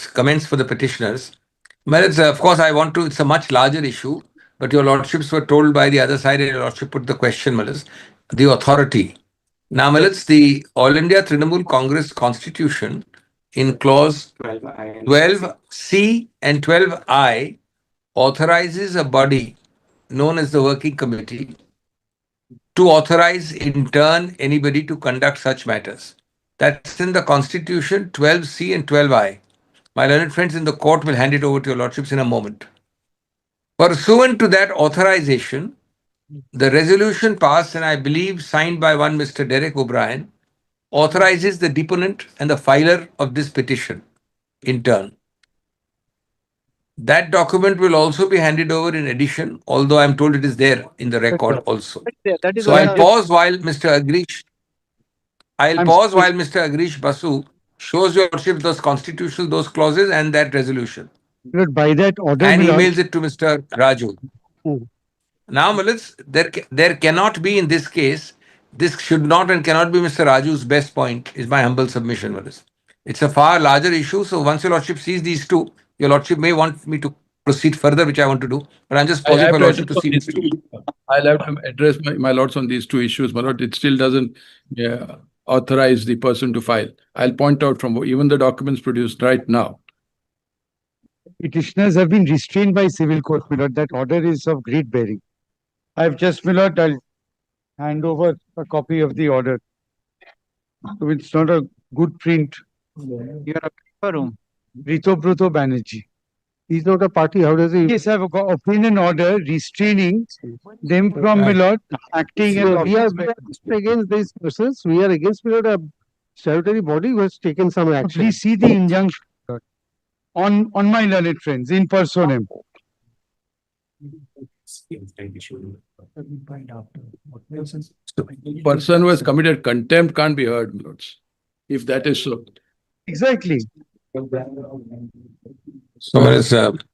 comments for the petitioners. Well, of course, it's a much larger issue, but your lordships were told by the other side, and your lordship put the question, Malas, the authority. Now, Malas, the All India Trinamool Congress Constitution in clause 12C and 12I authorizes a body known as the Working Committee to authorize in turn anybody to conduct such matters. That's in the Constitution 12C and 12I. My learned friends in the court will hand it over to your lordships in a moment. Pursuant to that authorization, the resolution passed and I believe signed by one Mr. Derek O'Brien authorizes the deponent and the filer of this petition in turn. That document will also be handed over in addition, although I'm told it is there in the record also. So I'll pause while Mr. Agrish Basu shows your lordship those clauses and that resolution. By that order, and emails it to Mr. Raju. Now, Malas, there cannot be in this case, this should not and cannot be Mr. Raju's best point, is my humble submission, Malas. It's a far larger issue, so once your lordship sees these two, your lordship may want me to proceed further, which I want to do, but I'm just pausing for lordship to see these two. I'll have to address my lords on these two issues, my lord. It still doesn't authorize the person to file. I'll point out from even the documents produced right now. Petitioners have been restrained by civil court, my lord. That order is of great bearing. I've just, my lord, I'll hand over a copy of the order. So it's not a good print. You are a Rito Bruto Banerjee. He's not a party. How does he? Yes, I've obtained an order restraining them from, my lord, acting as We are against these persons. We are against, my lord, a statutory body who has taken some action. Please see the injunction on my learned friends in personam. Person who has committed contempt can't be heard, my lords. If that is so. Exactly. So,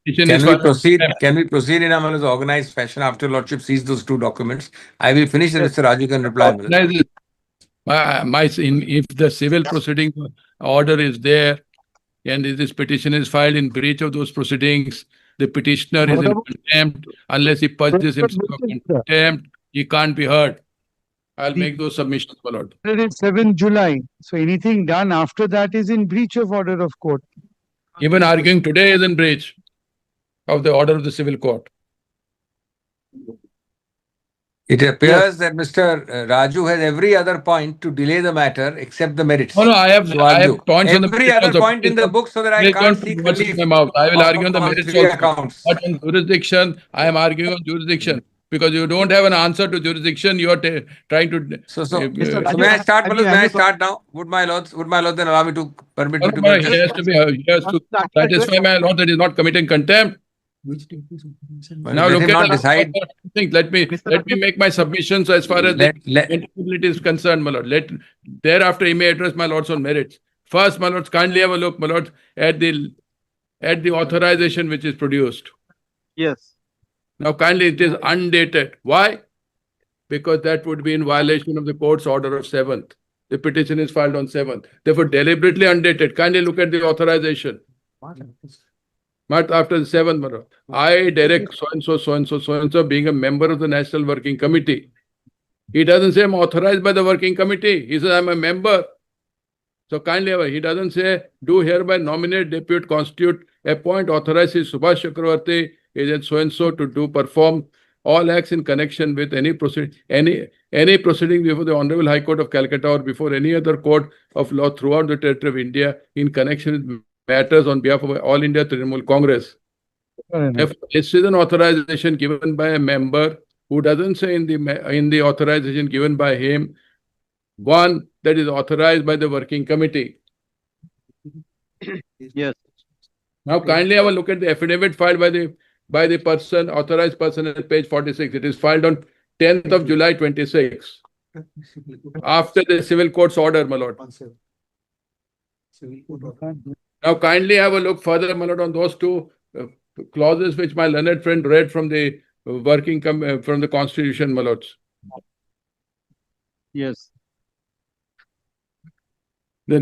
can we proceed in a organized fashion after lordship sees those two documents? I will finish and Mr. Raju can reply. If the civil proceeding order is there and this petition is filed in breach of those proceedings, the petitioner is in contempt. Unless he purges himself of contempt, he can't be heard. I'll make those submissions, my lord. It is 7 July. So anything done after that is in breach of order of court. Even arguing today is in breach of the order of the civil court. It appears that Mr. Raju has every other point to delay the matter except the merits. No, I have points on every other point in the book so that I can't seek relief. I will argue on the merits also. But on jurisdiction, I am arguing on jurisdiction. Because you don't have an answer to jurisdiction, you are trying to. So may I start, May I start now? Would my lords then allow me to permit me to? He has to satisfy my lord that he is not committing contempt. Now look at decide. Let me make my submissions as far as the entity is concerned, my lord. Thereafter he may address my lords on merits. First, my lords, kindly have a look, my lord, at the authorization which is produced. Yes. Now, kindly, it is undated. Why? Because that would be in violation of the court's order of 7th. The petition is filed on 7th. Therefore, deliberately undated. Kindly look at the authorization. But after the 7th, I, Derek, so-and-so, being a member of the National Working Committee. He doesn't say I'm authorized by the Working Committee. He says I'm a member. So kindly, he doesn't say, do hereby nominate, depute, constitute, appoint, authorize Subhash Chakravarti, agent so-and-so to perform all acts in connection with any proceeding before the Honorable High Court of Calcutta or before any other court of law throughout the territory of India in connection with matters on behalf of All India Trinamool Congress. If this is an authorization given by a member who doesn't say in the authorization given by him, one that is authorized by the Working Committee. Yes. Now kindly have a look at the affidavit filed by the person, authorized person at page 46. It is filed on 10th of July 26. After the civil court's order, my lord. Now kindly have a look further, my lord, on those two clauses which my learned friend read from the from the Constitution, my lords. Yes. The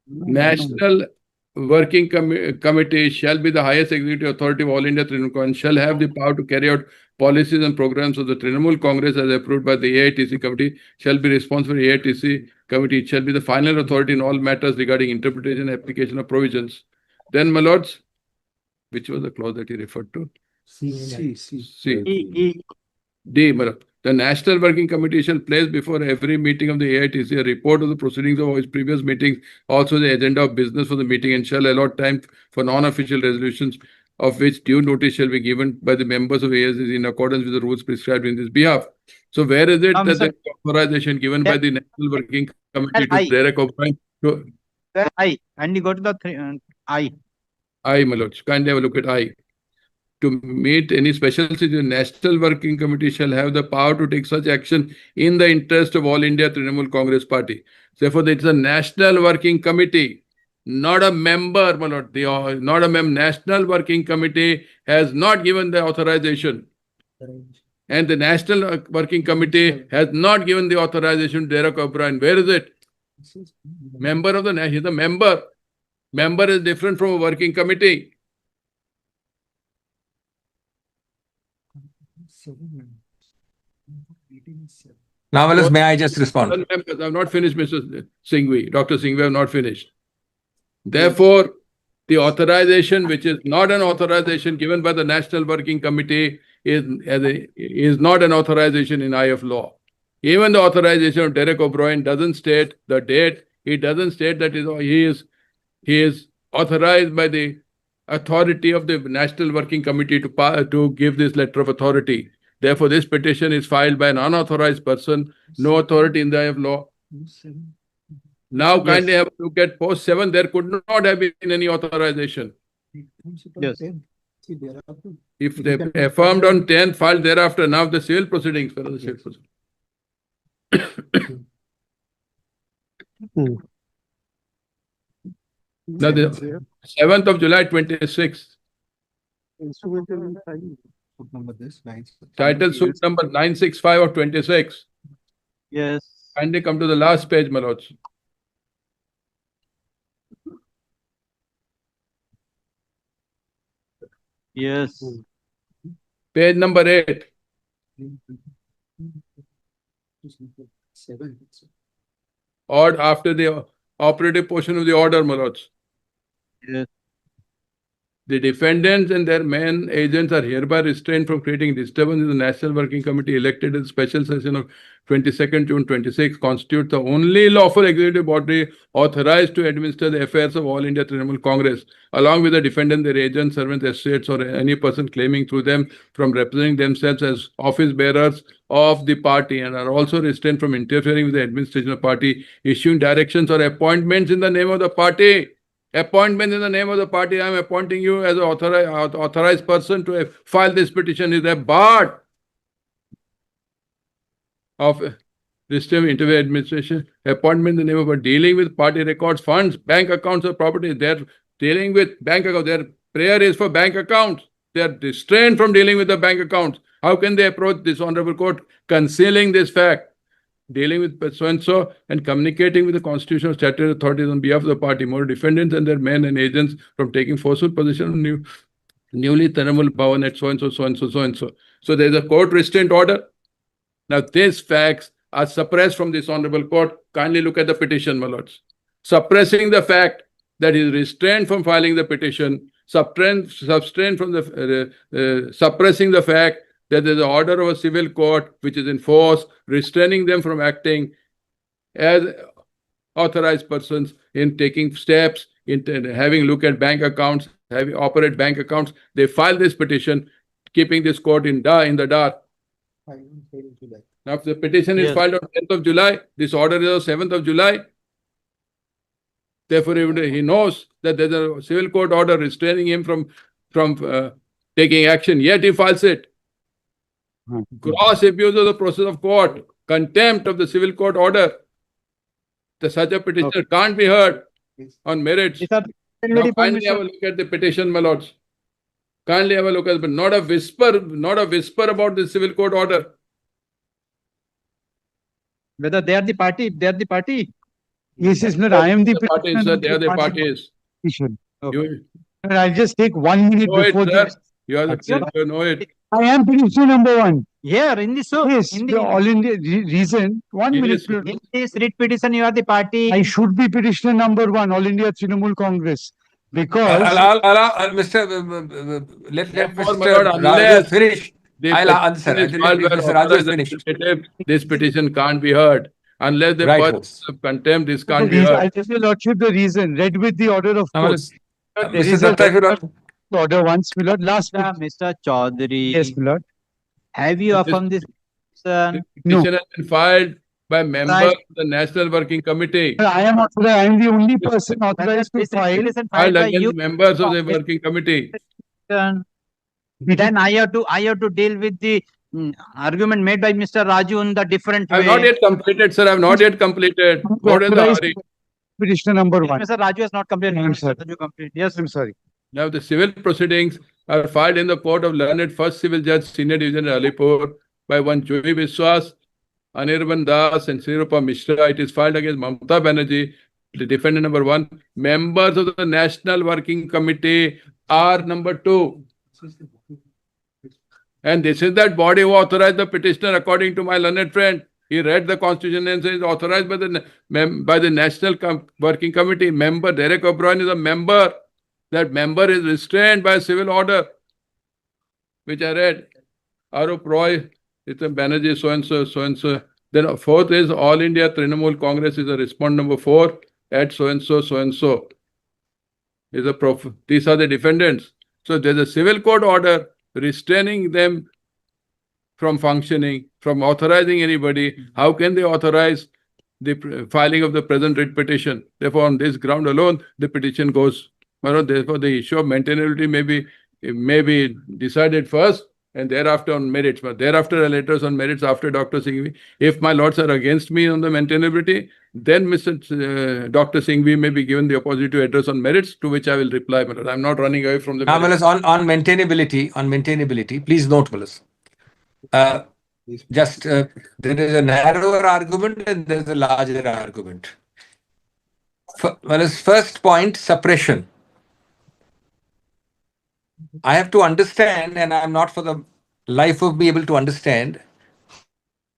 National working committee shall be the highest executive authority of All India Trinamool Congress, shall have the power to carry out policies and programs of the Trinamool Congress as approved by the AITC committee, shall be responsible for the AITC committee. It shall be the final authority in all matters regarding interpretation and application of provisions. Then, my lords, which was the clause that he referred to? C. D. My lord. The National Working Committee shall place before every meeting of the AITC a report of the proceedings of its previous meetings, also the agenda of business for the meeting, and shall allot time for non-official resolutions of which due notice shall be given by the members of AITC in accordance with the rules prescribed in this behalf. So where is it that sir. the authorization given by the National Working Committee to I. Derek O'Brien? I. And you go to the I. I, my lords, kindly have a look at I. To meet any special situation, National Working Committee shall have the power to take such action in the interest of All India Trinamool Congress Party. Therefore, it's a National Working Committee, not a member, my lord. Not a National Working Committee has not given the authorization. And the National Working Committee has not given the authorization to Derek O'Brien. Where is it? Member of the National, he's a member. Member is different from a working committee. Now, Malas, may I just respond? I have not finished, Mr. Singhvi. Dr. Singhvi, I have not finished. Therefore, the authorization, which is not an authorization given by the National Working Committee, is not an authorization in eye of law. Even the authorization of Derek O'Brien doesn't state the date. It doesn't state that he is authorized by the authority of the National Working Committee to give this letter of authority. Therefore, this petition is filed by an unauthorized person, no authority in the eye of law. Now, kindly have a look at post 7. There could not have been any authorization. Yes. If they affirmed on 10, filed thereafter, now the civil proceedings. Where are the civil proceedings? Now, the 7th of July 26. Title suit number 965 of 26. Yes. Kindly come to the last page, my lords. Yes. Page number 8. Or after the operative portion of the order, my lords. Yes. The defendants and their men agents are hereby restrained from creating disturbance in the National Working Committee elected in the special session of 22nd June 26 constitutes the only lawful executive body authorized to administer the affairs of All India Trinamool Congress, along with the defendant, their agents, servants, estates, or any person claiming through them from representing themselves as office bearers of the party, and are also restrained from interfering with the administration of the party, issuing directions or appointments in the name of the party. Appointment in the name of the party. I am appointing you as an authorized person to file this petition. Is a barred of restraint interview administration. Appointment in the name of dealing with party records, funds, bank accounts, or property. They are dealing with bank accounts. Their prayer is for bank accounts. They are restrained from dealing with the bank accounts. How can they approach this honorable court concealing this fact? Dealing with so-and-so and communicating with the constitutional statutory authorities on behalf of the party, more defendants and their men and agents from taking forceful possession of newly Trinamool Bhavan at so-and-so, so-and-so, so-and-so. So there is a court restraint order. Now these facts are suppressed from this honorable court. Kindly look at the petition, my lords. Suppressing the fact that he is restrained from filing the petition, suppressing the fact that there is an order of a civil court which is in force, restraining them from acting as authorized persons in taking steps, in having look at bank accounts, having operate bank accounts. They filed this petition, keeping this court in the dark. Now, if the petition is filed on 10th of July, this order is on 7th of July. Therefore, he knows that there's a civil court order restraining him from taking action, yet he files it. Gross abuse of the process of court, contempt of the civil court order. Such a petition can't be heard on merits. Now, kindly have a look at the petition, my lords. Kindly have a look at it, but not a whisper about the civil court order. Whether they are the party, Yes, yes, no, I am the parties, sir, they are the parties. petition. You I'll just take 1 minute know it, before sir. this. You are the Sir. place, you know it. I am petitioner number 1. Here in this, so Yes, in the the, All India reason. 1 minute. Yes. please. in this writ petition, you are the party. I should be petitioner number 1, All India Trinamool Congress. Because Mr. Let Therefore, my Mr. lord, Raju unless finish. the I'll answer. petition is Let filed by Mr. Raju authorized has finished. representative, this petition can't be heard. Unless they Right, purge folks. of contempt, this the can't be reason, heard. I'll tell your lordship the reason. Read with the order of Now, court. There Mr. is a Datta, if you don't- order once, my lord. Last week. Mr. Chaudhary. Yes, my lord. Have you This- affirmed this petition? No. Petition has been filed by members of the National Working Committee. I am authorized. I am the only person authorized to This writ file. petition Filed filed by you. against members of the working committee. Then I have to deal with the argument made by Mr. Raju in the different I way. have not yet completed, sir. I have not yet completed. What is the Authorized hurry? petitioner number Yes, 1. Mr. Raju has not completed. I'm sorry. Raju complete. Yes, I'm sorry. Now, the civil proceedings are filed in the court of learned first civil judge, senior division, Alipur, by one Joy Biswas, Anirban Das, and Srirupa Mishra. It is filed against Mamata Banerjee, the defendant number 1. Members of the National Working Committee are number 2. And this is that body who authorized the petitioner, according to my learned friend. He read the constitution and says authorized by the National Working Committee. Member Derek O'Brien is a member. That member is restrained by a civil order, which I read. Arup Roy, it's a Banerjee, so and so, so and so. Then 4th is All India Trinamool Congress is a respondent number 4 at so and so, so and so. Is a these are the defendants. So there's a civil court order restraining them from functioning, from authorizing anybody. How can they authorize the filing of the present writ petition? Therefore, on this ground alone, the petition goes. Therefore, the issue of maintainability may be decided first and thereafter on merits. But thereafter, a letters on merits after Dr. Singhvi. If my lords are against me on the maintainability, then Dr. Singhvi may be given the opportunity to address on merits, to which I will reply. But I'm not running away from the Now, merits. Malas, on maintainability, please note, Malas. There is a narrower argument and there is a larger argument. Malas, first point, suppression. I have to understand, and I'm not for the life of me able to understand,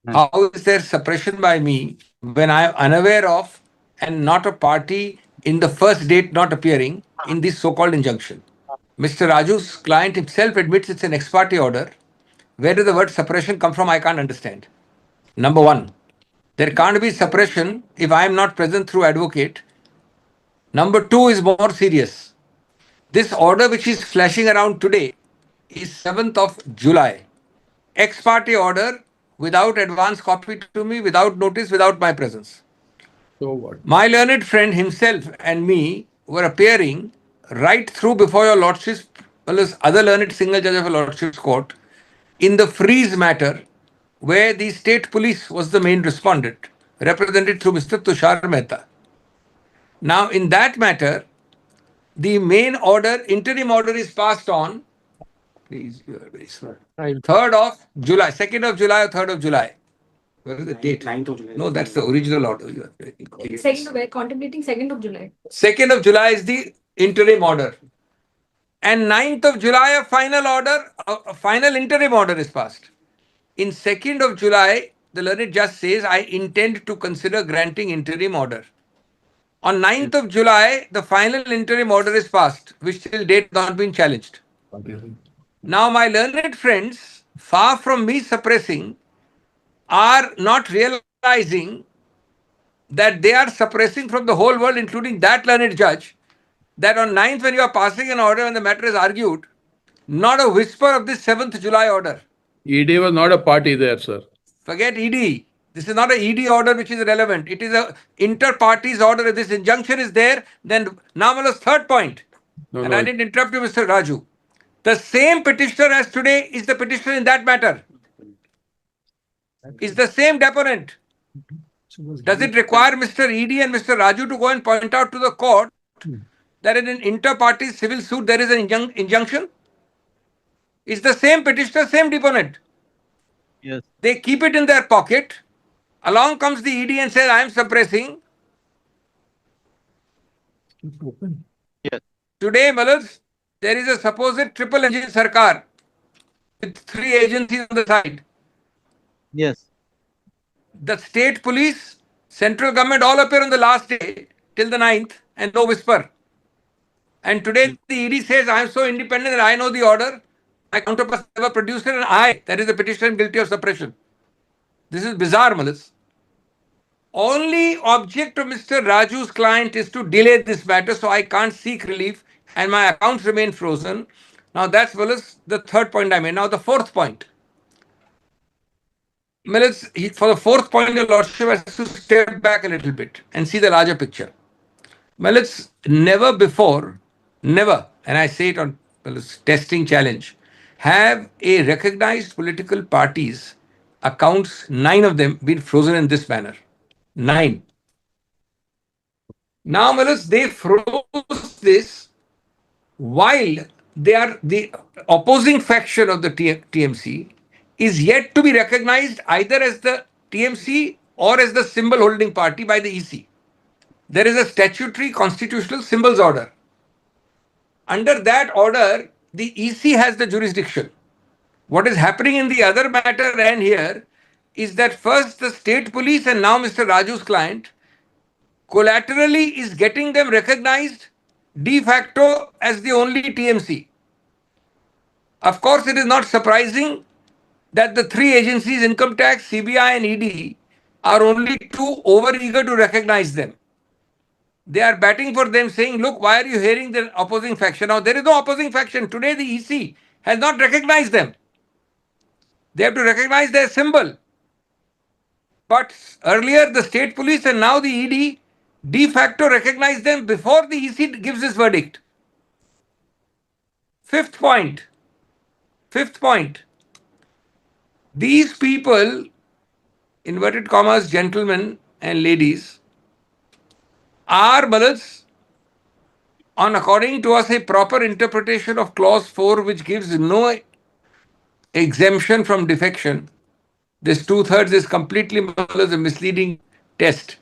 how is there suppression by me when I am unaware of and not a party in the first date not appearing in this so-called injunction. Mr. Raju's client himself admits it's an ex parte order. Where does the word suppression come from? I can't understand. Number one, there can't be suppression if I am not present through advocate. Number two is more serious. This order which is flashing around today is 7th of July. Ex parte order without advance copy to me, without notice, without my presence. So what? My learned friend himself and me were appearing right through before your lordship's, well as other learned single judge of your lordship's court, in the freeze matter, where the state police was the main respondent, represented through Mr. Tushar Mehta. Now, in that matter, the main order, interim order is passed on. Please, you are very slow. 3rd of July, 2nd of July or 3rd of July. Where is the date? 9th of July. No, that's the original order. You are very incorrect. We're contemplating 2nd of July. 2nd of July is the interim order. And 9th of July, a final order, a final interim order is passed. In 2nd of July, the learned judge says, I intend to consider granting interim order. On 9th of July, the final interim order is passed, which till date not been challenged. Now, my learned friends, far from me suppressing, are not realizing that they are suppressing from the whole world, including that learned judge, that on 9th, when you are passing an order and the matter is argued, not a whisper of this 7th July order. ED was not a party there, sir. Forget ED. This is not an ED order which is relevant. It is a inter-parties order. If this injunction is there, then Namala's third point. No, And no. I didn't interrupt you, Mr. Raju. The same petitioner as today is the petitioner in that matter. Is the same deponent. Does it require Mr. ED and Mr. Raju to go and point out to the court that in an inter-parties civil suit there is an injunction? It's the same petitioner, same deponent. Yes. They keep it in their pocket. Along comes the ED and says, I am suppressing. Yes. Today, Malas, there is a supposed triple engine Sarkar with three agencies on the side. Yes. The state police, central government all appear on the last day till the 9th and no whisper. And today the ED says, I am so independent that I know the order. My counterpart never produced it and I, that is the petitioner, guilty of suppression. This is bizarre, Malas. Only object of Mr. Raju's client is to delay this matter so I can't seek relief and my accounts remain frozen. Now that's Malas, the third point I made. Now the fourth point. Malas, for the fourth point, your lordship has to step back a little bit and see the larger picture. Malas, never before, never, and I say it on testing challenge, have a recognized political parties accounts, 9 of them, been frozen in this manner. 9. Now, Malas, they froze this while they are the opposing faction of the TMC is yet to be recognized either as the TMC or as the symbol holding party by the EC. There is a statutory constitutional symbols order. Under that order, the EC has the jurisdiction. What is happening in the other matter and here is that first the state police and now Mr. Raju's client collaterally is getting them recognized de facto as the only TMC. Of course, it is not surprising that the three agencies, income tax, CBI and ED, are only too over-eager to recognize them. They are batting for them saying, look, why are you hearing the opposing faction? Now, there is no opposing faction. Today, the EC has not recognized them. They have to recognize their symbol. But earlier, the state police and now the ED de facto recognize them before the EC gives this verdict. Fifth point. These people, inverted commas, gentlemen and ladies, are, Malas, on according to us a proper interpretation of clause 4 which gives no exemption from defection. This 2/3 is completely, Malas, a misleading test.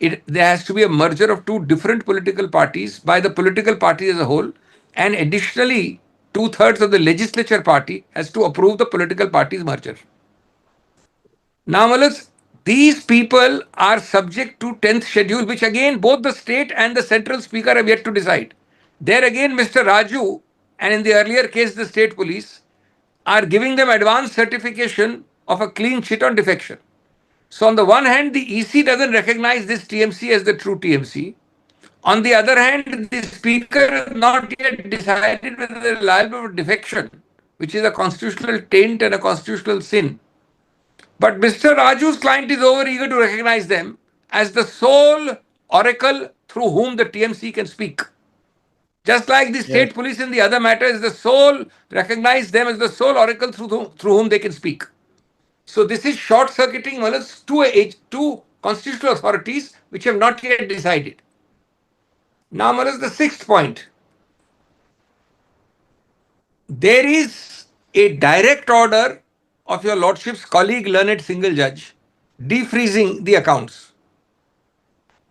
There has to be a merger of two different political parties by the political party as a whole, and additionally 2/3 of the legislature party has to approve the political party's merger. Now, Malas, these people are subject to 10th schedule, which again both the state and the central speaker have yet to decide. There again, Mr. Raju, and in the earlier case, the state police, are giving them advance certification of a clean sheet on defection. So, on the one hand, the EC doesn't recognize this TMC as the true TMC. On the other hand, the speaker has not yet decided whether they are liable for defection, which is a constitutional taint and a constitutional sin. But Mr. Raju's client is over eager to recognize them as the sole oracle through whom the TMC can speak. Just like the state police in the other matter is the sole, recognize them as the sole oracle through whom they can speak. So this is short-circuiting two constitutional authorities which have not yet decided. Now, Malas, the sixth point. There is a direct order of your lordship's colleague, learned single judge, defreezing the accounts.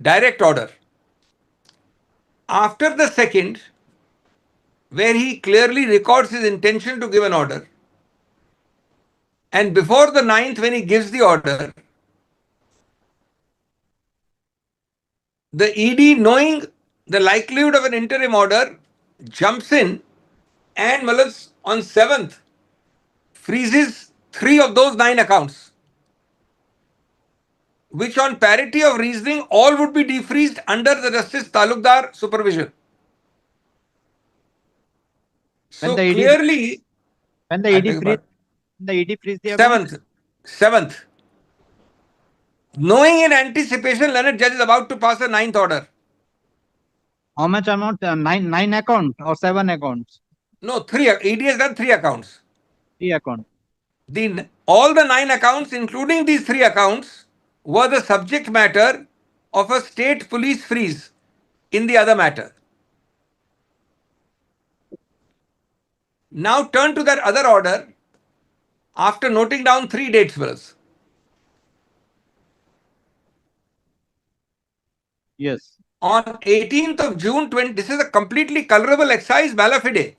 Direct order. After the second, where he clearly records his intention to give an order, and before the 9th, when he gives the order, the ED, knowing the likelihood of an interim order, jumps in and, Malas, on 7th, freezes 3 of those 9 accounts, which on parity of reasoning, all would be defreezed under the Justice Talukdar supervision. So clearly, when the ED freeze the account? 7th. Knowing in anticipation, learned judge is about to pass a 9th order. How much amount? Nine account or 7 accounts? No, 3. ED has done 3 accounts. 3 account. All the 9 accounts, including these 3 accounts, were the subject matter of a state police freeze in the other matter. Now turn to that other order after noting down 3 dates for us. Yes. On 18th of June 20, this is a completely colorable exercise, malafide.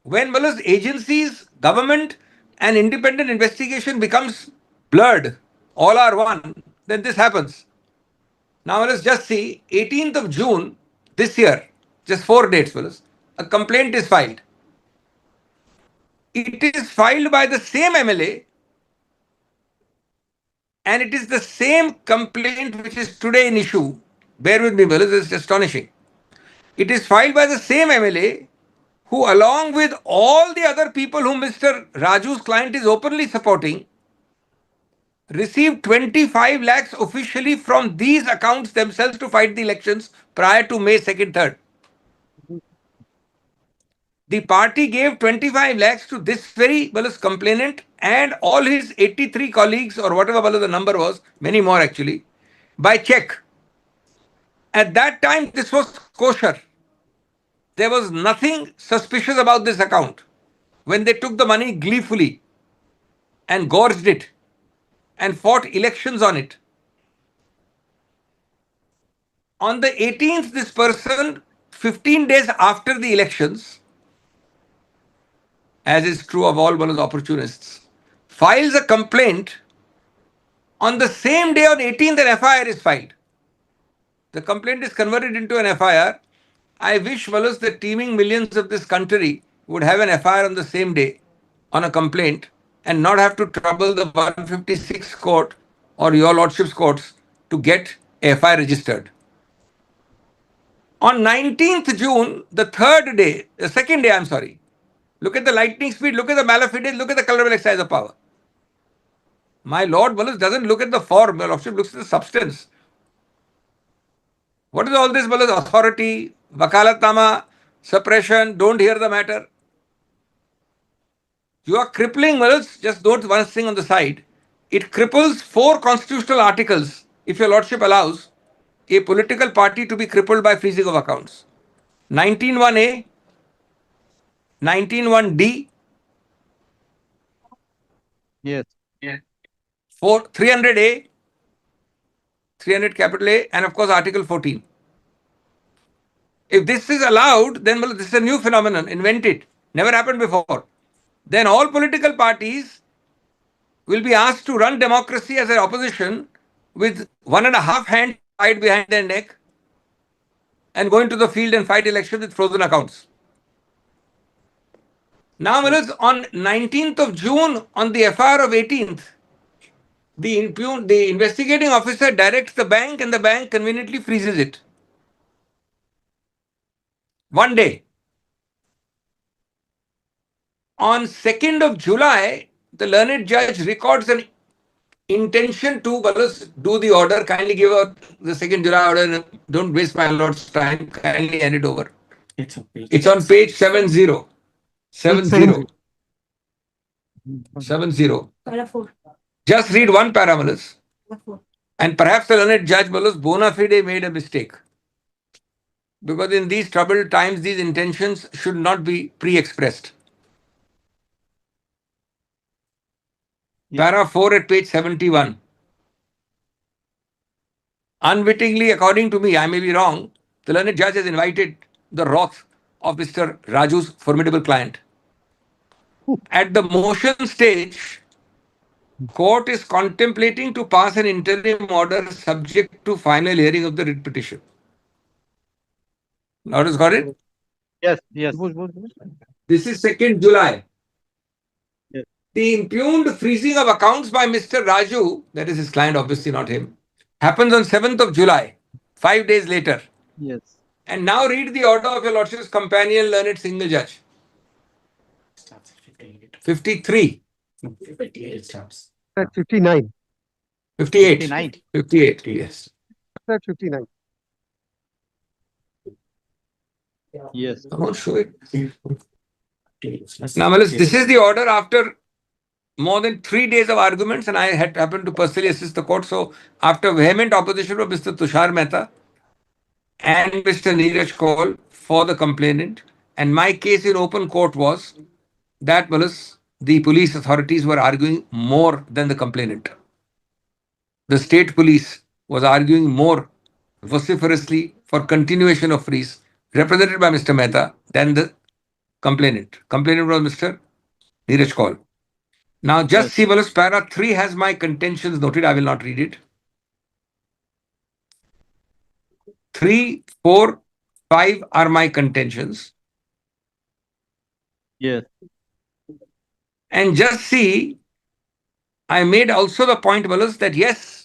When Mullah's agencies, government, and independent investigation becomes blurred, all are one, then this happens. Now let's just see, 18th of June this year, just 4 dates, fellas, a complaint is filed. It is filed by the same MLA, and it is the same complaint which is today in issue. Bear with me, fellas, it's astonishing. It is filed by the same MLA who, along with all the other people whom Mr. Raju's client is openly supporting, received 25 lakhs officially from these accounts themselves to fight the elections prior to May 2nd, 3rd. The party gave 25 lakhs to this very complainant and all his 83 colleagues, or whatever the number was, many more actually, by check. At that time, this was kosher. There was nothing suspicious about this account. When they took the money gleefully and gorged it and fought elections on it. On the 18th, this person, 15 days after the elections, as is true of all those opportunists, files a complaint. On the same day, on 18th, an FIR is filed. The complaint is converted into an FIR. I wish, fellows, the teeming millions of this country would have an FIR on the same day on a complaint and not have to trouble the 156 court or your lordship's courts to get a FIR registered. On 19th June, the second day, I'm sorry, look at the lightning speed, look at the malafide, look at the colorable exercise of power. My Lord Wallace doesn't look at the form, your lordship looks at the substance. What is all this, Wallace? Authority, vakalatnama, suppression, don't hear the matter. You are crippling, Wallace, just note one thing on the side. It cripples 4 constitutional articles, if your lordship allows a political party to be crippled by freezing of accounts. 19(1)(a), 19(1)(d), Yes. 300(a), 300 capital A, and of course Article 14. If this is allowed, then this is a new phenomenon, invented, never happened before. Then all political parties will be asked to run democracy as an opposition with 1.5 hands tied behind their neck and go into the field and fight elections with frozen accounts. Now, on 19th of June, on the FIR of 18th, the investigating officer directs the bank and the bank conveniently freezes it. 1 day. On 2nd of July, the learned judge records an intention to do the order. Kindly give out the 2nd July order. Don't waste my lord's time. Kindly hand it over. It's on page 70. 70. 70. Para 4. Just read one parameter. Para 4. And perhaps the learned judge bona fide made a mistake. Because in these troubled times, these intentions should not be pre-expressed. Para 4 at page 71. Unwittingly, according to me, I may be wrong, the learned judge has invited the wrath of Mr. Raju's formidable client. At the motion stage, court is contemplating to pass an interim order subject to final hearing of the writ petition. Notice, got it? Yes, yes. This is 2nd July. Yes. The impugned freezing of accounts by Mr. Raju, that is his client, obviously not him, happens on 7th of July, 5 days later. Yes. And now read the order of your lordship's companion learned single judge. 53. 58 stops. At 59. 58. 59. 58, yes. At 59. Yes. I won't show it. Now, Malis, this is the order after more than 3 days of arguments, and I had happened to personally assist the court. So, after vehement opposition of Mr. Tushar Mehta and Mr. Neeraj Kaul for the complainant, and my case in open court was that, Malis, the police authorities were arguing more than the complainant. The state police was arguing more vociferously for continuation of freeze, represented by Mr. Mehta, than the complainant. Complainant was Mr. Neeraj Kaul. Now, just see, Malas, para 3 has my contentions noted. I will not read it. 3, 4, 5 are my contentions. Yes. And just see, I made also the point, Malas, that yes,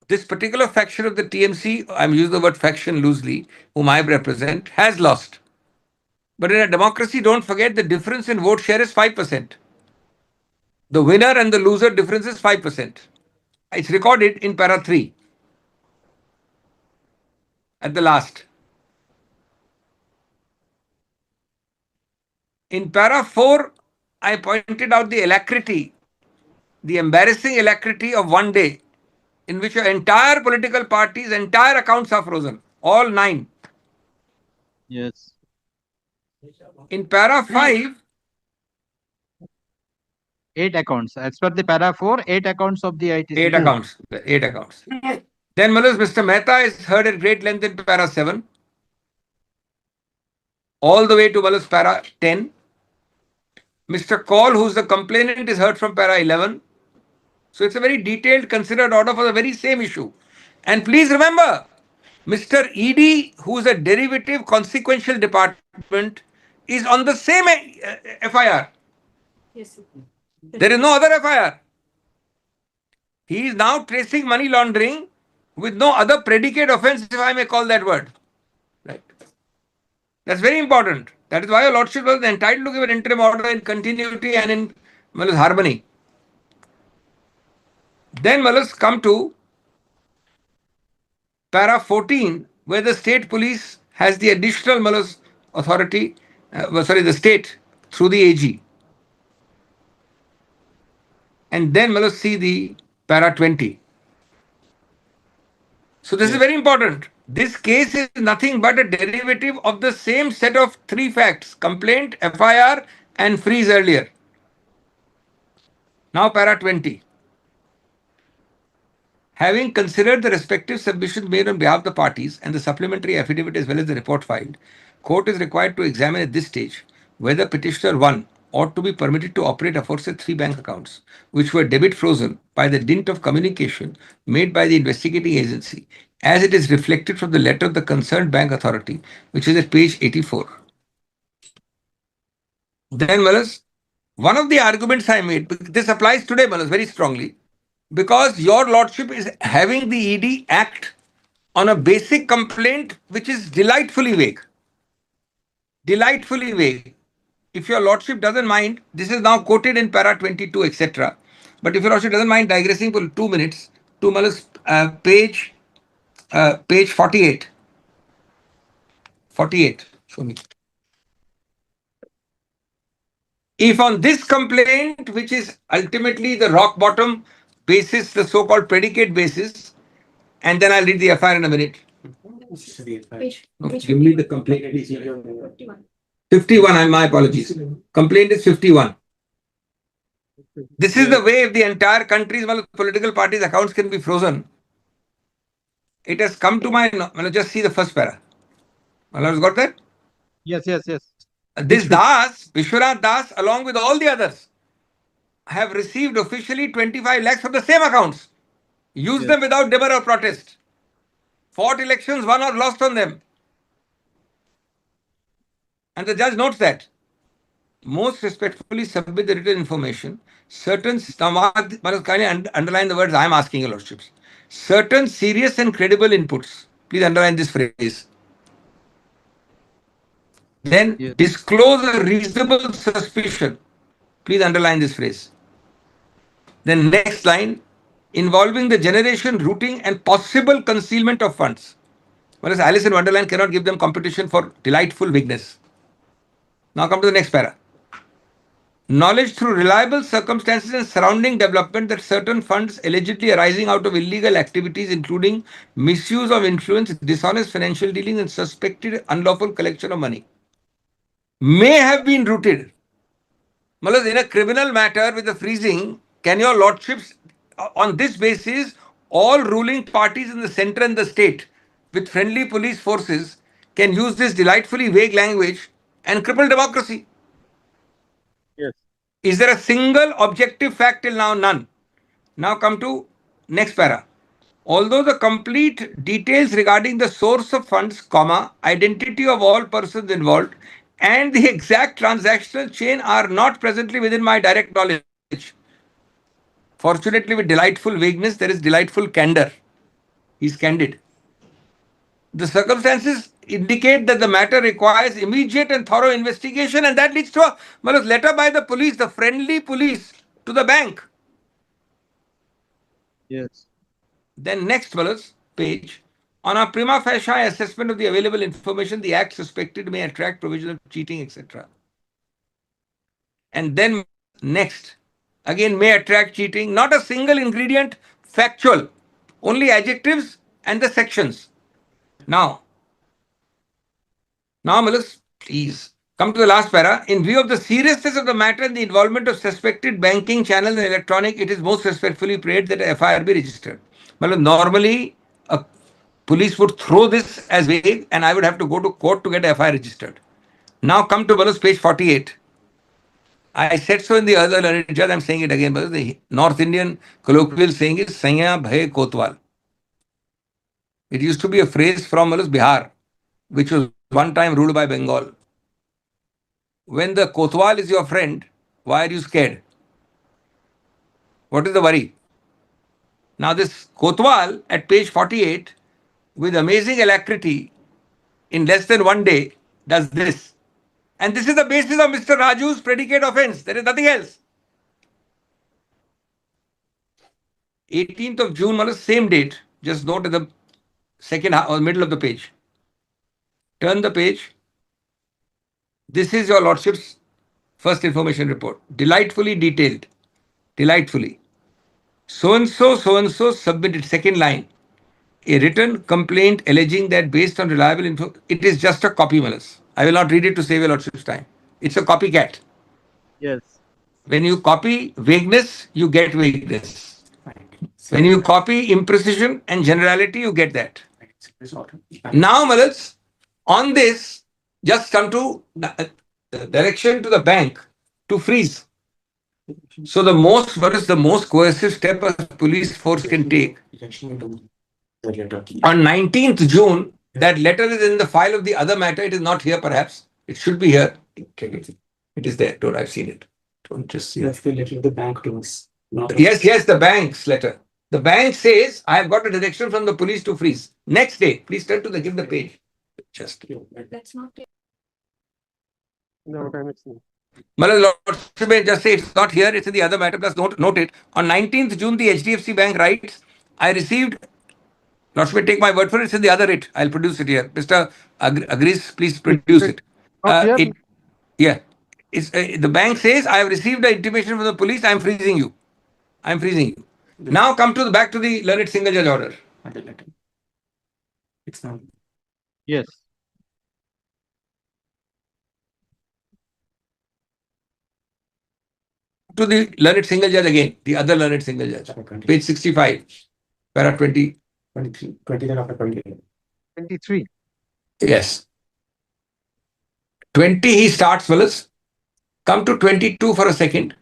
this particular faction of the TMC, I'm using the word faction loosely, whom I represent, has lost. But in a democracy, don't forget the difference in vote share is 5%. The winner and the loser difference is 5%. It's recorded in para 3 at the last. In para 4, I pointed out the alacrity, the embarrassing alacrity of one day in which your entire political party's entire accounts are frozen, all 9. Yes. In para 5, 8 accounts. As per the para 4, 8 accounts of the ITC. 8 accounts. 8 accounts. Then, Malas, Mr. Mehta is heard at great length in para 7, all the way to Malas para 10. Mr. Kaul, who's the complainant, is heard from para 11. So it's a very detailed, considered order for the very same issue. And please remember, Mr. ED, who is a derivative consequential department, is on the same FIR. Yes. There is no other FIR. He is now tracing money laundering with no other predicate offense, if I may call that word. Right. That's very important. That is why your Lordship was entitled to give an interim order in continuity and in harmony. Then Malas come to para 14, where the state police has the additional Malas authority, the state through the AG. And then Malas see the para 20. So this is very important. This case is nothing but a derivative of the same set of 3 facts: complaint, FIR, and freeze earlier. Now para 20. Having considered the respective submissions made on behalf of the parties and the supplementary affidavit as well as the report filed, court is required to examine at this stage whether petitioner 1 ought to be permitted to operate aforesaid 3 bank accounts, which were debit frozen by the dint of communication made by the investigating agency, as it is reflected from the letter of the concerned bank authority, which is at page 84. Then, Malas, one of the arguments I made, this applies today, Malas, very strongly, because your Lordship is having the ED act on a basic complaint which is delightfully vague. Delightfully vague. If your Lordship doesn't mind, this is now quoted in para 22, etc. But if your Lordship doesn't mind digressing for 2 minutes to Malas, page 48. 48. Show me. If on this complaint, which is ultimately the rock bottom basis, the so-called predicate basis, and then I'll read the FIR in a minute. Page No, give me the complaint. 51. 51, my apologies. Complaint is 51. This is the way if the entire country's political parties' accounts can be frozen. It has come to my, just see the first para. Has got that? Yes. This Das, Vishwanath Das, along with all the others, have received officially 25 lakhs from the same accounts. Use them without demur or protest. Fought elections, won or lost on them. And the judge notes that. Most respectfully submit the written information. Certain, kindly underline the words I am asking your Lordships. Certain serious and credible inputs. Please underline this phrase. Then disclose a reasonable suspicion. Please underline this phrase. Then next line, involving the generation, routing and possible concealment of funds. Whereas Alice in Wonderland cannot give them competition for delightful vagueness. Now come to the next para. Knowledge through reliable circumstances and surrounding development that certain funds allegedly arising out of illegal activities, including misuse of influence, dishonest financial dealings, and suspected unlawful collection of money, may have been routed. Malas, in a criminal matter with the freezing, can your Lordships, on this basis, all ruling parties in the center and the state with friendly police forces can use this delightfully vague language and cripple democracy. Yes. Is there a single objective fact till now? None. Now come to next para. Although the complete details regarding the source of funds, comma, identity of all persons involved, and the exact transactional chain are not presently within my direct knowledge. Fortunately, with delightful vagueness, there is delightful candor. He's candid. The circumstances indicate that the matter requires immediate and thorough investigation, and that leads to a letter by the police, the friendly police, to the bank. Yes. Then next page. On a prima facie assessment of the available information, the act suspected may attract provision of cheating, etc. And then next, again may attract cheating, not a single ingredient, factual, only adjectives and the sections. Now, please come to the last para. In view of the seriousness of the matter and the involvement of suspected banking channels and electronic, it is most respectfully prayed that a FIR be registered. Normally, a police would throw this as vague and I would have to go to court to get a FIR registered. Now come to page 48. I said so in the other learned judge, I'm saying it again, but the North Indian colloquial saying is Sanya Bhay Kotwal. It used to be a phrase from Bihar, which was one time ruled by Bengal. When the Kotwal is your friend, why are you scared? What is the worry? Now this Kotwal at page 48, with amazing alacrity, in less than 1 day, does this. And this is the basis of Mr. Raju's predicate offense. There is nothing else. 18th of June, same date. Just note at the second or middle of the page. Turn the page. This is your lordship's first information report. Delightfully detailed. Delightfully. So-and-so submitted, second line, a written complaint alleging that based on reliable info, it is just a copy, Malas. I will not read it to save your lordship's time. It's a copycat. Yes. When you copy vagueness, you get vagueness. When you copy imprecision and generality, you get that. Now, Malas, on this, just come to direction to the bank to freeze. So what is the most coercive step a police force can take? On 19th June, that letter is in the file of the other matter. It is not here, perhaps. It should be here. It is there. I've seen it. Don't just see. That's the letter the bank to us. Yes, the bank's letter. The bank says, I have got a direction from the police to freeze. Next day, please turn to give the page. Just. That's not it. No, time it's not. Lordship may just say it's not here, it's in the other matter, plus note it. On 19th June, the HDFC Bank writes, I received, Lordship may take my word for it, it's in the other writ. I'll produce it here. Mr. Agrees, please produce it. Here? The bank says, I have received an intimation from the police, I'm freezing you. Now come back to the learned single judge order. It's not. Yes. To the learned single judge again, the other learned single judge. Page 65, para 20. 20 after 20. 23. Yes. 20, he starts, fellas. Come to 22 for a second.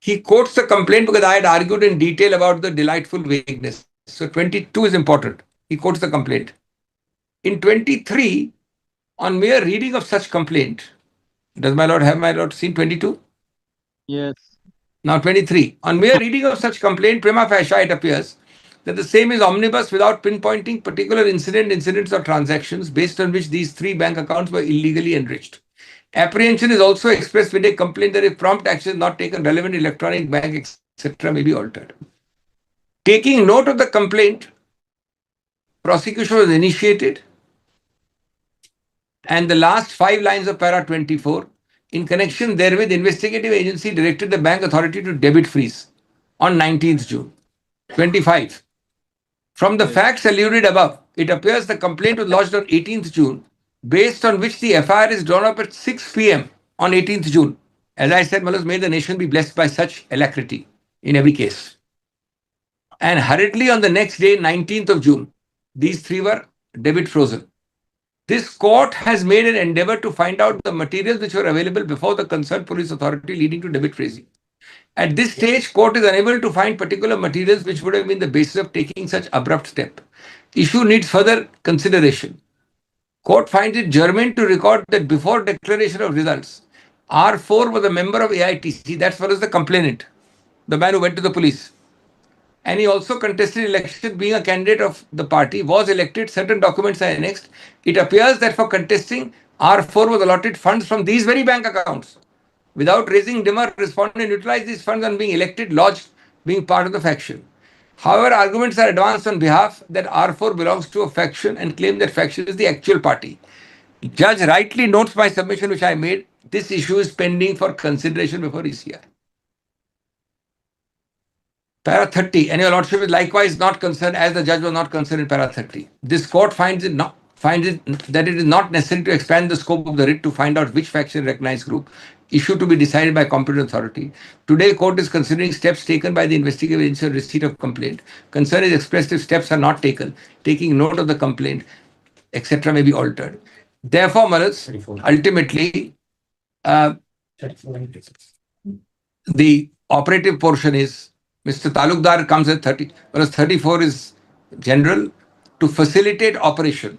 He quotes the complaint because I had argued in detail about the delightful vagueness. So 22 is important. He quotes the complaint. In 23, on mere reading of such complaint, does my lord seen 22? Yes. Now 23. On mere reading of such complaint, prima facie, it appears that the same is omnibus without pinpointing particular incidents or transactions based on which these 3 bank accounts were illegally enriched. Apprehension is also expressed with a complaint that if prompt action is not taken, relevant electronic bank, etc. may be altered. Taking note of the complaint, prosecution was initiated, and the last 5 lines of para 24, in connection therewith, investigative agency directed the bank authority to debit freeze on 19th June. 25. From the facts alluded above, it appears the complaint was lodged on 18th June, based on which the FIR is drawn up at 6 p.m. on 18th June. As I said, may the nation be blessed by such alacrity in every case. And hurriedly on the next day, 19th of June, these 3 were debit frozen. This court has made an endeavor to find out the materials which were available before the concerned police authority leading to debit freezing. At this stage, court is unable to find particular materials which would have been the basis of taking such abrupt step. Issue needs further consideration. Court finds it germane to record that before declaration of results, R4 was a member of AITC, that's what is the complainant, the man who went to the police. And he also contested election being a candidate of the party, was elected, certain documents are annexed. It appears that for contesting, R4 was allotted funds from these very bank accounts. Without raising dimmer, respondent utilized these funds on being elected, lodged, being part of the faction. However, arguments are advanced on behalf that R4 belongs to a faction and claim that faction is the actual party. Judge rightly notes my submission which I made. This issue is pending for consideration before ECI. Para 30, and your lordship is likewise not concerned as the judge was not concerned in para 30. This court finds it that it is not necessary to expand the scope of the writ to find out which faction recognized group, issue to be decided by competent authority. Today, court is considering steps taken by the investigative agency on receipt of complaint. Concern is expressed if steps are not taken, taking note of the complaint, etc. may be altered. Therefore, Manas, 34. ultimately, 34 and 36. the operative portion is Mr. Talukdar comes at 30, whereas 34 is general to facilitate operation.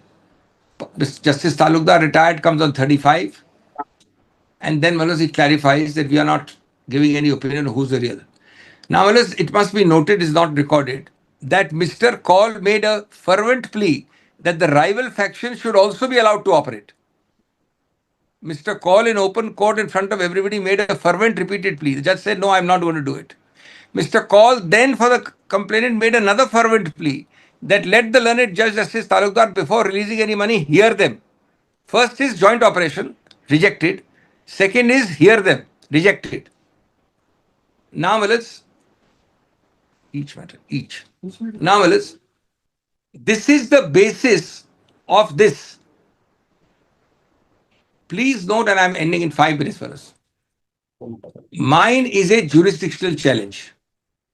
Justice Talukdar retired comes on 35, and then Manas, it clarifies that we are not giving any opinion on who's the real. Now, Manas, it must be noted, is not recorded, that Mr. Kaul made a fervent plea that the rival faction should also be allowed to operate. Mr. Kaul in open court in front of everybody made a fervent repeated plea. The judge said, no, I'm not going to do it. Mr. Kaul then for the complainant made another fervent plea that let the learned Judge Justice Talukdar before releasing any money hear them. First is joint operation, rejected. Second is hear them, rejected. Now, Malas, each matter, each. Now, Malas, this is the basis of this. Please note, and I'm ending in 5 minutes for us. Mine is a jurisdictional challenge.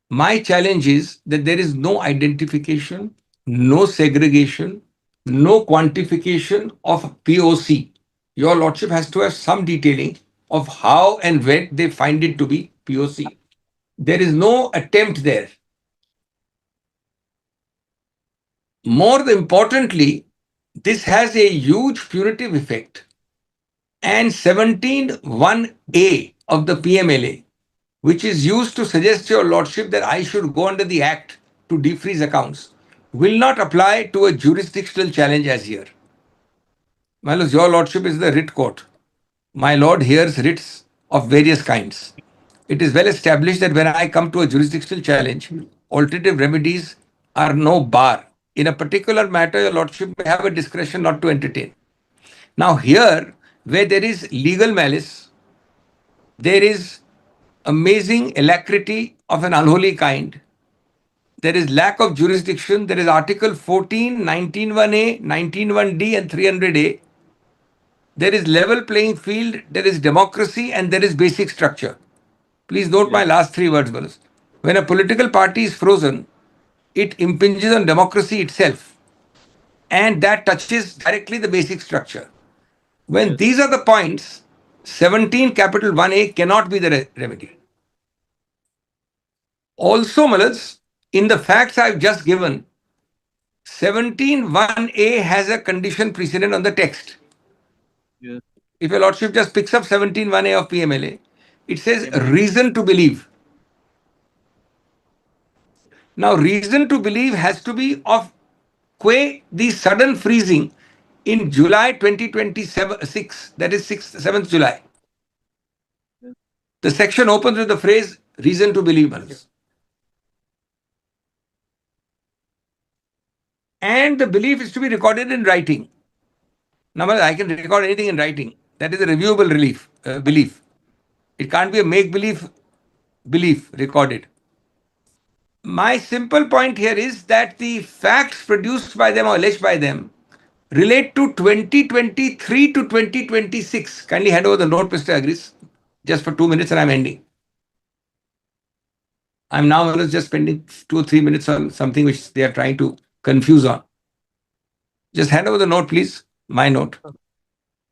My challenge is that there is no identification, no segregation, no quantification of POC. Your lordship has to have some detailing of how and when they find it to be POC. There is no attempt there. More importantly, this has a huge punitive effect. And 17(1)(a) of the PMLA, which is used to suggest to your lordship that I should go under the act to defreeze accounts, will not apply to a jurisdictional challenge as here. My lord, your lordship is the writ court. My lord hears writs of various kinds. It is well established that when I come to a jurisdictional challenge, alternative remedies are no bar. In a particular matter, your lordship may have a discretion not to entertain. Now here, where there is legal malice, there is amazing alacrity of an unholy kind. There is lack of jurisdiction. There is Article 14, 19(1)(a), 19(1)(d) and 300(a). There is level playing field, there is democracy, and there is basic structure. Please note my last 3 words, brothers. When a political party is frozen, it impinges on democracy itself. And that touches directly the basic structure. When these are the points, 17(1)(a) cannot be the remedy. Also, Malas, in the facts I've just given, 17(1)(a) has a condition precedent on the text. Yes. If your lordship just picks up 17(1)(a) of PMLA, it says reason to believe. Now, reason to believe has to be of the sudden freezing in July 2026, that is 7th July. The section opens with the phrase reason to believe. Manas. And the belief is to be recorded in writing. Now, I can record anything in writing. That is a reviewable belief. It can't be a make-believe belief recorded. My simple point here is that the facts produced by them or alleged by them relate to 2023 to 2026. Kindly hand over the note, Mr. Agris, just for 2 minutes and I'm ending. I'm now just spending 2 or 3 minutes on something which they are trying to confuse on. Just hand over the note, please. My note.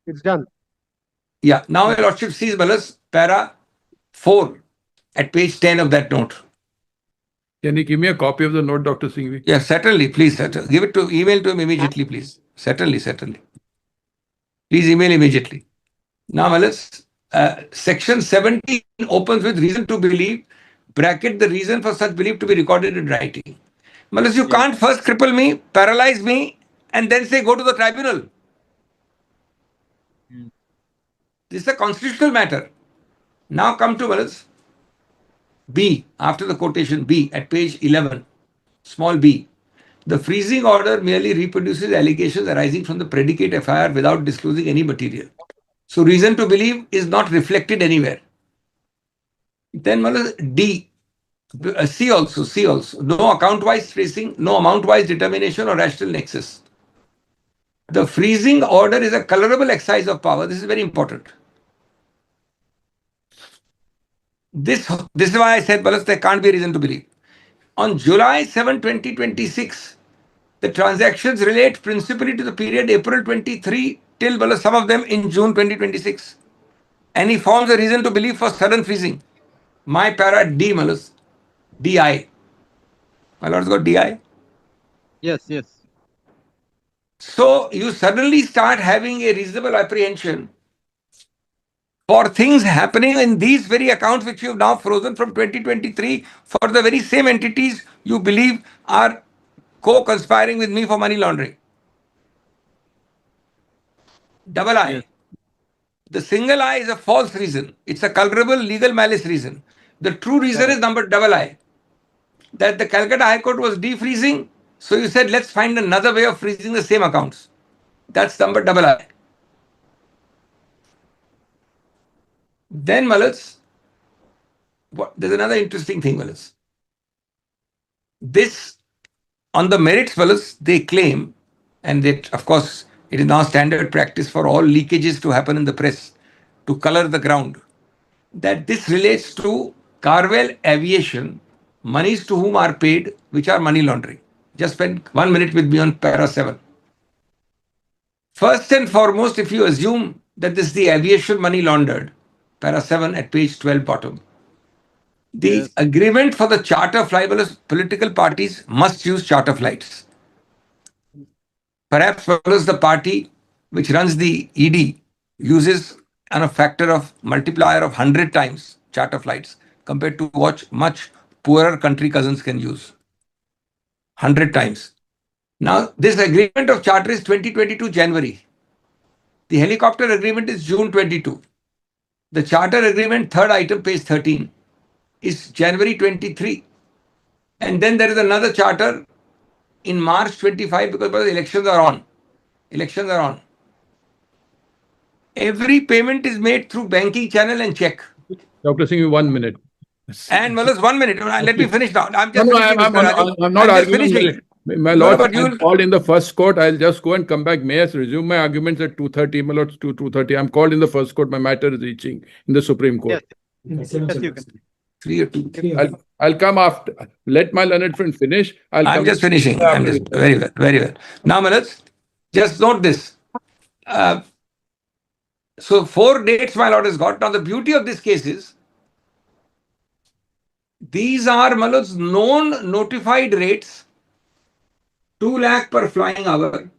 It's done. Yeah. Now, Your Lordship sees, Malas, para 4 at page 10 of that note. Can you give me a copy of the note, Dr. Singhvi? Yes, certainly. Please, give it to, email to him immediately, please. Certainly. Please email immediately. Now, Malas, section 17 opens with reason to believe, bracket the reason for such belief to be recorded in writing. Malas, you can't first cripple me, paralyze me, and then say go to the tribunal. This is a constitutional matter. Now come to Malas. B, after the quotation B at page 11, small b. The freezing order merely reproduces allegations arising from the predicate FIR without disclosing any material. So reason to believe is not reflected anywhere. Then Malas, D, C also. No account-wise tracing, no amount-wise determination or rational nexus. The freezing order is a colorable exercise of power. This is very important. This is why I said, Malas, there can't be a reason to believe. On July 7, 2026, the transactions relate principally to the period April 23 till Malas, some of them in June 2026. And he forms a reason to believe for sudden freezing. My para D, Malas, DI. My lord's got DI. Yes. So you suddenly start having a reasonable apprehension for things happening in these very accounts which you have now frozen from 2023 for the very same entities you believe are co-conspiring with me for money laundering. Double I. Yes. The single I is a false reason. It's a culpable legal malice reason. The true reason is number double I. That the Calcutta High Court was defreezing. So you said, let's find another way of freezing the same accounts. That's number double I. Then, Malas, there's another interesting thing, Malas. This, on the merits, Malas, they claim, and that, of course, it is now standard practice for all leakages to happen in the press to color the ground, that this relates to Carwell Aviation, monies to whom are paid, which are money laundering. Just spend 1 minute with me on para 7. First and foremost, if you assume that this is the aviation money laundered, para 7 at page 12 bottom, the agreement for the charter flights, political parties must use charter flights. Perhaps the party which runs the ED uses on a factor of multiplier of 100 times charter flights compared to what much poorer country cousins can use. 100 times. Now, this agreement of charter is 2022 January. The helicopter agreement is June 22. The charter agreement, third item, page 13, is January 23. And then there is another charter in March 25 because the elections are on. Every payment is made through banking channel and check. Dr. Singhvi, 1 minute. And Malas, 1 minute. Let me finish now. I'm just No, finishing. I'm Mr. Raju. not I'm just arguing. finishing. My No, lord, but I'm called in the first court. I'll just go and come back. May I resume my arguments at 2:30? My lord, 2:30. I'm called in the first court. My matter is reaching in the Supreme Court. Yes, you can. 3 or 2. I'll come after. Let my learned friend finish. I'm come just finishing. I'm just very well. Now, Malas, just note this. So 4 dates my lord has got. Now, the beauty of this case is these are Malas known notified rates, 2 lakh per flying hour,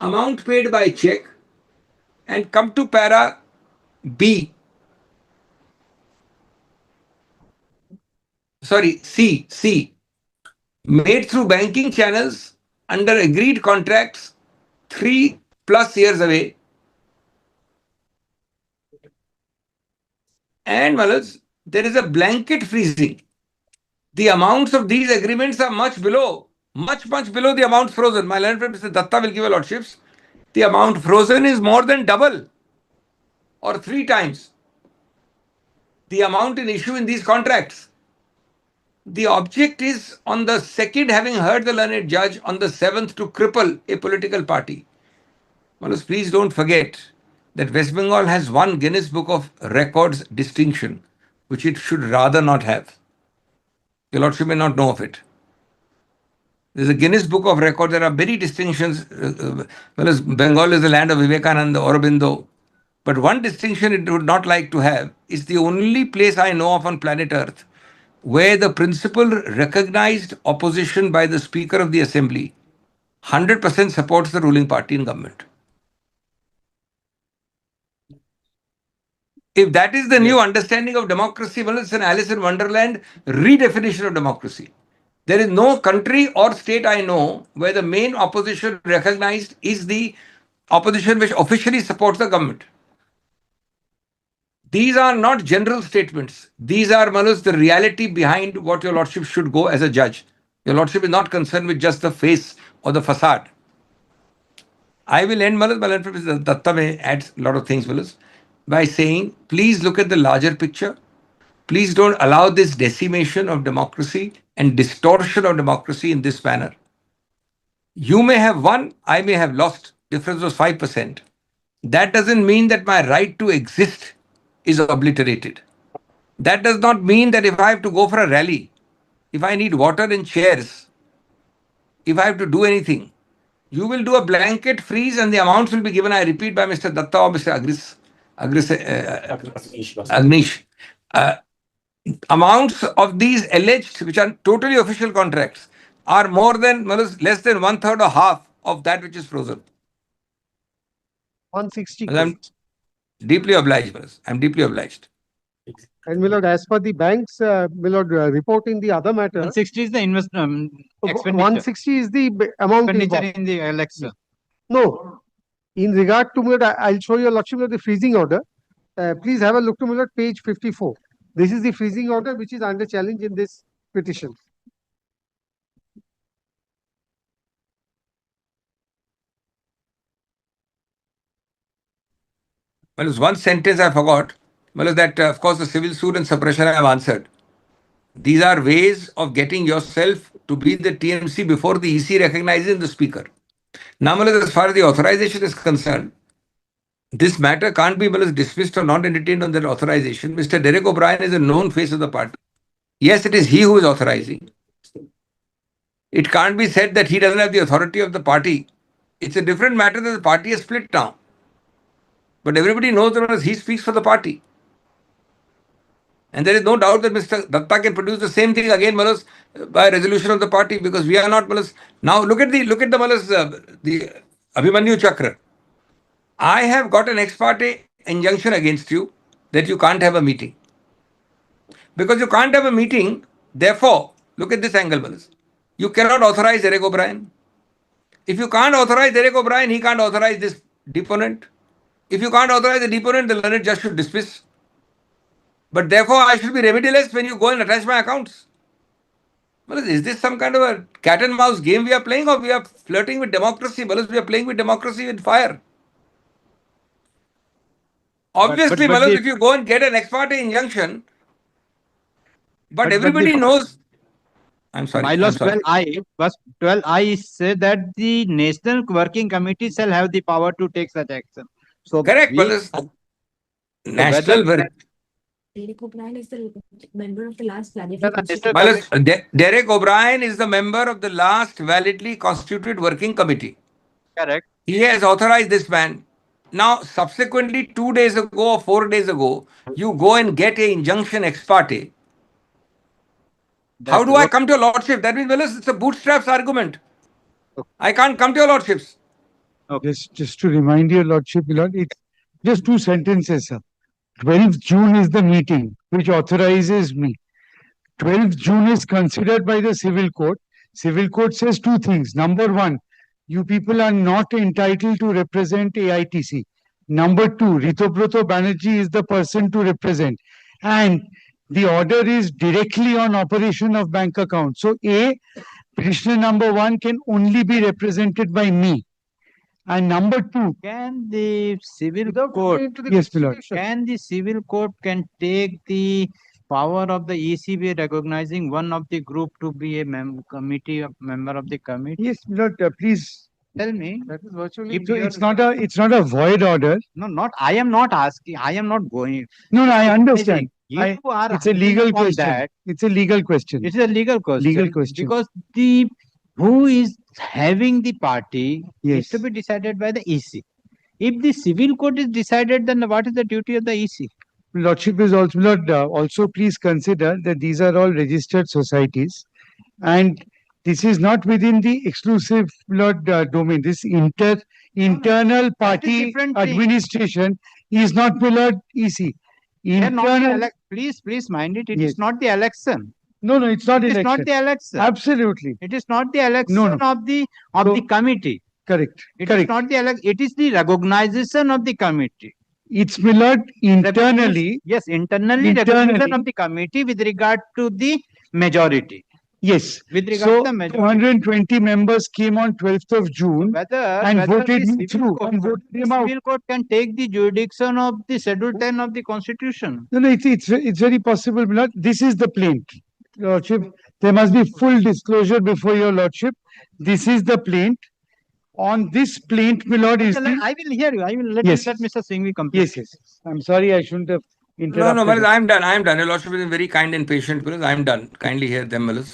amount paid by check, and come to para B. Sorry, C. Made through banking channels under agreed contracts 3+ years away. And Malas, there is a blanket freezing. The amounts of these agreements are much below the amount frozen. My learned friend Mr. Datta will give a lordships. The amount frozen is more than double or 3 times the amount in issue in these contracts. The object is on the 2nd, having heard the learned judge, on the 7th to cripple a political party. Manas, please don't forget that West Bengal has one Guinness Book of Records distinction, which it should rather not have. Your lordship may not know of it. There's a Guinness Book of Records. There are many distinctions. Well, as Bengal is the land of Vivekananda, Aurobindo. But one distinction it would not like to have is the only place I know of on planet Earth where the principal recognized opposition by the Speaker of the Assembly 100% supports the ruling party in government. If that is the new understanding of democracy, well, it's an Alice in Wonderland redefinition of democracy. There is no country or state I know where the main opposition recognized is the opposition which officially supports the government. These are not general statements. These are, Manoj, the reality behind what your lordship should go as a judge. Your lordship is not concerned with just the face or the facade. I will end, Manoj, but Datta may add a lot of things, Manoj, by saying, please look at the larger picture. Please don't allow this decimation of democracy and distortion of democracy in this manner. You may have won, I may have lost. Difference was 5%. That doesn't mean that my right to exist is obliterated. That does not mean that if I have to go for a rally, if I need water and chairs, if I have to do anything, you will do a blanket freeze and the amounts will be given, I repeat, by Mr. Datta or Mr. Agnish. Amounts of these alleged, which are totally official contracts, are more than, less than 1/3 or half of that which is frozen. 160 Well, I'm crores. deeply obliged, Manoj. I'm deeply obliged. And my lord, as per the bank's, my lord, report in the other matter, 160 is the investment expenditure 160 is the amount expenditure involved. in the election. No, in regard to, my lord, I'll show your lordship the freezing order. Please have a look to, my lord, page 54. This is the freezing order which is under challenge in this petition. Well, there's one sentence I forgot. Well, that of course the civil suit and suppression I have answered. These are ways of getting yourself to be the TMC before the EC recognizes the speaker. Now, Malaz, as far as the authorization is concerned, this matter can't be dismissed or not entertained on that authorization. Mr. Derek O'Brien is a known face of the party. Yes, it is he who is authorizing. It can't be said that he doesn't have the authority of the party. It's a different matter that the party is split now. But everybody knows that he speaks for the party. And there is no doubt that Mr. Datta can produce the same thing again, Malas, by resolution of the party, because we are not Malas. Now look at the Malas, the Abhimanyu Chakra. I have got an ex parte injunction against you that you can't have a meeting. Because you can't have a meeting, therefore, look at this angle, Malas. You cannot authorize Derek O'Brien. If you can't authorize Derek O'Brien, he can't authorize this deponent. If you can't authorize the deponent, the learned judge should dismiss. But therefore, I should be remedialist when you go and attach my accounts. Well, is this some kind of a cat and mouse game we are playing, or we are flirting with democracy? Well, we are playing with democracy with fire. Obviously, but if you go and get an ex parte injunction, but but everybody knows. I'm sorry. Bylaws I'm sorry. 12I say that the National Working Committee shall have the power to take such action. So Correct. we- Well, national. Derek O'Brien is the member of the last Mr. clarification. Well, Derek O'Brien is the member of the last validly constituted working committee. Correct. He has authorized this man. Now, subsequently, 2 days ago or 4 days ago, you go and get an injunction ex parte. How do I come to your lordship? That means, well, it's a bootstraps argument. I can't come to your lordships. Just to remind your lordship, Lord, it's just 2 sentences, sir. 12th June is the meeting which authorizes me. 12th June is considered by the civil court. Civil court says 2 things. Number 1, you people are not entitled to represent AITC. Number 2, Ritobroto Banerjee is the person to represent. And the order is directly on operation of bank account. So petitioner number 1 can only be represented by me. And number 2, Can the civil Without court, going into the Yes, my lord. constitution. can the civil court can take the power of the ECB recognizing one of the group to be a member of the committee? yes, Lord, please. Tell me. That is virtually. If So you are- it's not a void order. No, not, I am not asking, I am not going. No, I understand. You I- are It's a harping legal upon question. that. It's a legal question. It is a legal question. Legal question. Because the who is having the party is Yes. to be decided by the EC. If the civil court is decided, then what is the duty of the EC? Lordship is also, Lord, also please consider that these are all registered societies and this is not within the exclusive, Lord, domain. This internal party different thing. administration is not, Lord, EC. They are not the Internal, please mind it. It Yes. is not the election. no, it's not It is not election. the election. Absolutely, It is not the election No. of the So- committee. correct, It is correct. not the election. It is the recognition of the committee. It's, Lord, internally, Yes, internally recognition Internally. of the committee with regard to the majority. yes. With regard So to the majority. 220 members came on 12th of June Whether and whether voted the me civil through court- and voted the him out. civil court can take the jurisdiction of the Schedule 10 of the Constitution. No, it's very possible, Lord. This is the plaint, Lordship. There must be full disclosure before your Lordship. This is the plaint. On this plaint, my Lord, is the, I will hear you. I will let Yes. Mr. Singhvi complete. yes. I'm sorry, I shouldn't have No, interrupted. Malas, I'm done. Your Lordship is very kind and patient, Malas. I'm done. Kindly hear them, Malas.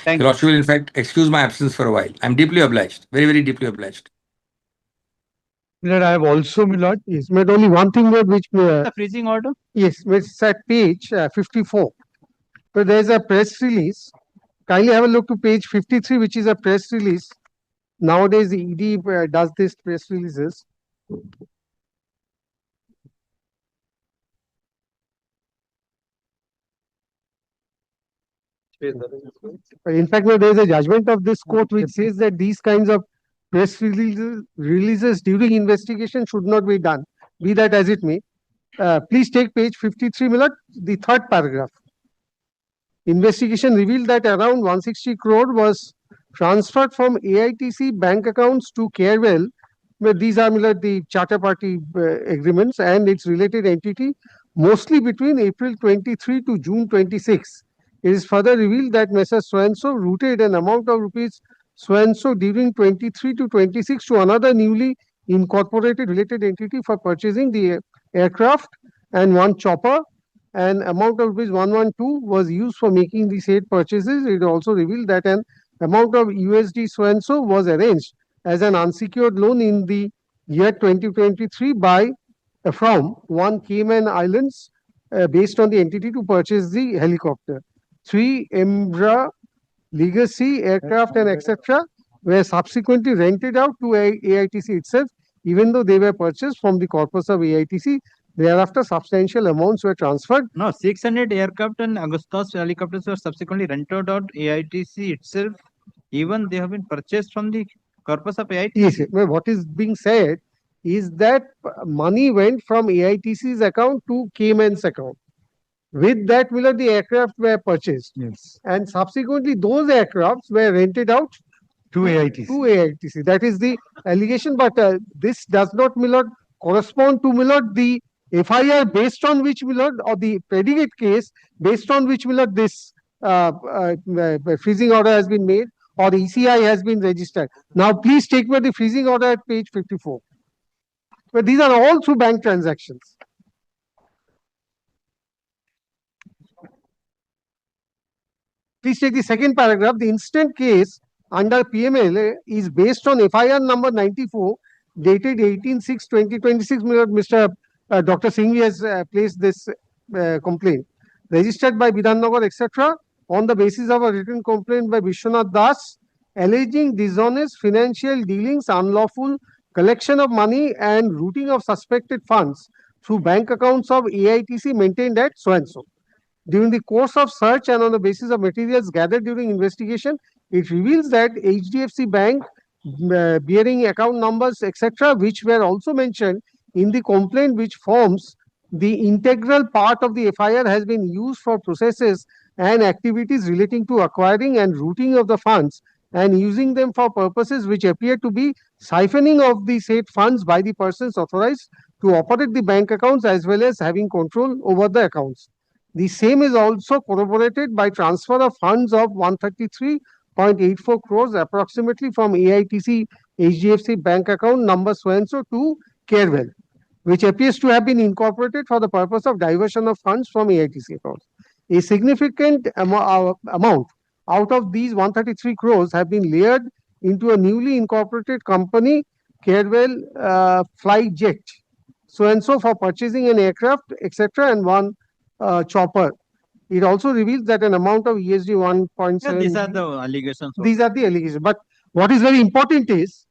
Thank Your Lordship will, in fact, excuse my absence for a while. I'm deeply obliged. Very, very deeply obliged. My Lord, I have also, my Lord, Yes, but only one thing Lord, which, The freezing order. yes, it's at page 54. But there's a press release. Kindly have a look to page 53, which is a press release. Nowadays, the ED does this press releases. In fact, now there is a judgment of this court which says that these kinds of press releases during investigation should not be done, be that as it may. Please take page 53, Milord, the third paragraph. Investigation revealed that around 160 crore was transferred from AITC bank accounts to Carewell. But these are, Milord, the charter party agreements and its related entity, mostly between April 23 to June 26. It is further revealed that Messrs. So-and-so routed an amount of rupees so-and-so during 23 to 26 to another newly incorporated related entity for purchasing the aircraft and one chopper. An amount of rupees 112 was used for making the said purchases. It also revealed that an amount of USD so-and-so was arranged as an unsecured loan in the year 2023 by from one Cayman Islands based on the entity to purchase the helicopter. 3 Embraer Legacy aircraft and etc. were subsequently rented out to AITC itself, even though they were purchased from the corpus of AITC. Thereafter, substantial amounts were transferred. No, 600 aircraft and Augustus helicopters were subsequently rented out AITC itself. Even they have been purchased from the corpus of AITC. Yes, well, what is being said is that money went from AITC's account to Cayman's account. With that, Miller, the aircraft were purchased, yes, and subsequently those aircrafts were rented out to AITC. to AITC. That is the allegation, but this does not, Millard, correspond to Millard the FIR based on which Millard, or the predicate case based on which Millard this freezing order has been made or the ECI has been registered. Now, please take me the freezing order at page 54. But these are all through bank transactions. Please take the second paragraph. The instant case under PML is based on FIR number 94 dated 18/6/2026. Mr. Dr. Singhvi has placed this complaint registered by Bidhannagar, etc. on the basis of a written complaint by Vishwanath Das alleging dishonest financial dealings, unlawful collection of money and routing of suspected funds through bank accounts of AITC maintained at so-and-so. During the course of search and on the basis of materials gathered during investigation, it reveals that HDFC Bank bearing account numbers, etc., which were also mentioned in the complaint, which forms the integral part of the FIR, has been used for processes and activities relating to acquiring and routing of the funds and using them for purposes which appear to be siphoning of the said funds by the persons authorized to operate the bank accounts as well as having control over the accounts. The same is also corroborated by transfer of funds of 133.84 crores approximately from AITC HDFC bank account number so-and-so to Carewell, which appears to have been incorporated for the purpose of diversion of funds from AITC accounts. A significant amount Out of these, 133 crores have been layered into a newly incorporated company, Carewell Flyjet, so and so, for purchasing an aircraft, etc., and one chopper. It also reveals that an amount of ESD Yeah, 1.7. these are the allegations. These are the allegations. But what is very important is,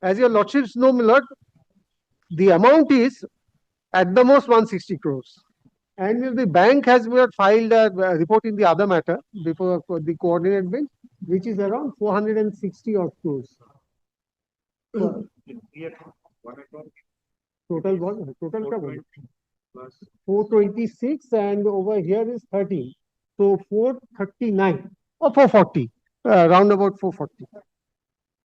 as your lordships know, my lord, the amount is at the most 160 crores. And the bank has filed a report in the other matter before the coordinate bench, which is around 460 odd crores. Total what? Total क्या 426, and over here is 13. So 439 or 440, round about 440.